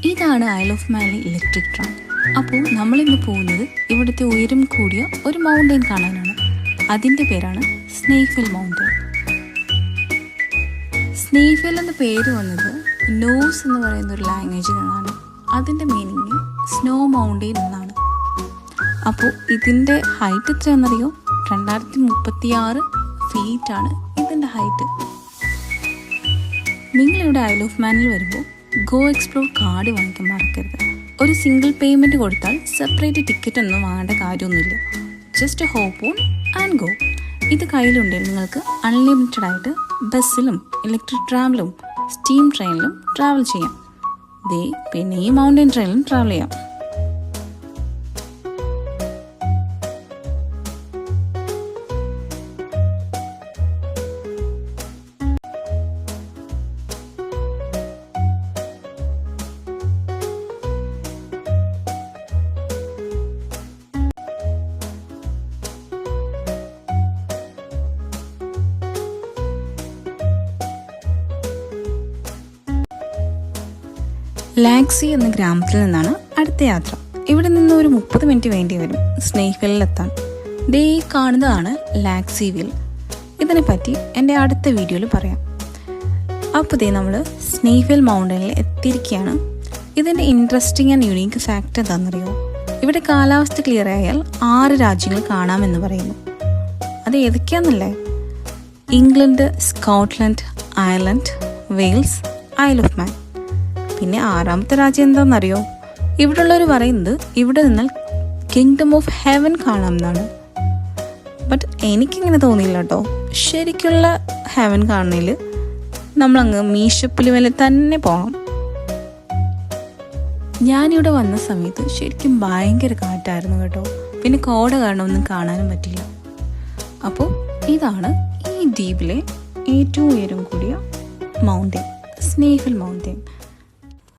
ഇതാണ് isle of മാനിലെ electric tram. അപ്പോൾ നമ്മളിന്ന് പോകുന്നത് ഇവിടുത്തെ ഉയരം കൂടിയ ഒരു മൗണ്ടെയിൻ കാണാനാണ്. അതിൻ്റെ പേരാണ് സ്നേഫെൽ മൗണ്ടെയിൻ. സ്നേഫെൽ എന്ന പേര് വന്നത് നോസ് എന്ന് പറയുന്ന ഒരു ലാംഗ്വേജിൽ നിന്നാണ്. അതിൻ്റെ മീനിങ് സ്നോ മൗണ്ടെയിൻ എന്നാണ്. അപ്പോൾ ഇതിൻ്റെ ഹൈറ്റ് എത്രയാണെന്നറിയോ? 2036 ഫീറ്റാണ് ഇതിൻ്റെ ഹൈറ്റ്. നിങ്ങളിവിടെ ഐൽ ഓഫ് മാനിൽ വരുമ്പോൾ ഗോ എക്സ്പ്ലോർ കാർഡ് വാങ്ങിക്കാൻ മറക്കരുത്. ഒരു സിംഗിൾ പേയ്മെൻറ്റ് കൊടുത്താൽ സെപ്പറേറ്റ് ടിക്കറ്റ് ഒന്നും വാങ്ങേണ്ട കാര്യമൊന്നുമില്ല. Just hop on and go. ഇത് കയ്യിലുണ്ടെങ്കിൽ നിങ്ങൾക്ക് അൺലിമിറ്റഡ് ആയിട്ട് ബസ്സിലും ഇലക്ട്രിക് ട്രാമിലും സ്റ്റീം ട്രെയിനിലും ട്രാവൽ ചെയ്യാം. പിന്നെ ഈ മൗണ്ടെയിൻ ട്രെയിനിലും ട്രാവൽ ചെയ്യാം. ലാക്സി എന്ന ഗ്രാമത്തിൽ നിന്നാണ് അടുത്ത യാത്ര. ഇവിടെ നിന്ന് ഒരു 30 മിനിറ്റ് വേണ്ടി വരും സ്നേഫെല്ലിലെത്താൻ. ഈ കാണുന്നതാണ് ലാക്സി വീൽ. ഇതിനെപ്പറ്റി എൻ്റെ അടുത്ത വീഡിയോയിൽ പറയാം. അപ്പോൾ നമ്മൾ സ്നേഫെൽ മൗണ്ടെയിനിൽ എത്തിയിരിക്കുകയാണ്. ഇതിൻ്റെ ഇൻട്രസ്റ്റിംഗ് ആൻഡ് യുണീക്ക് ഫാക്റ്റ് എന്താണെന്നറിയോ? ഇവിടെ കാലാവസ്ഥ ക്ലിയർ ആയാൽ 6 രാജ്യങ്ങൾ കാണാമെന്ന് പറയുന്നു. അത് ഏതൊക്കെയാണെന്നല്ലേ? England, Scotland, Ireland, Wales, Isle of Man. പിന്നെ 6ാമത്തെ രാജ്യം എന്താണെന്നറിയോ? ഇവിടെയുള്ളവർ പറയുന്നത് ഇവിടെ നിന്നാൽ കിങ്ഡം ഓഫ് ഹെവൻ കാണാമെന്നാണ്. ബട്ട് എനിക്കിങ്ങനെ തോന്നിയില്ല കേട്ടോ. ശരിക്കുള്ള ഹെവൻ കാണണമെങ്കിൽ നമ്മളങ്ങ് മീശപ്പുലി വരെ തന്നെ പോകണം. ഞാനിവിടെ വന്ന സമയത്ത് ശരിക്കും ഭയങ്കര കാറ്റായിരുന്നു കേട്ടോ. പിന്നെ കോട കാരണം ഒന്നും കാണാനും പറ്റില്ല. അപ്പോൾ ഇതാണ് ഈ ദ്വീപിലെ ഏറ്റവും ഉയരം കൂടിയ മൗണ്ടെയിൻ, സ്നേഫെൽ മൗണ്ടെയിൻ.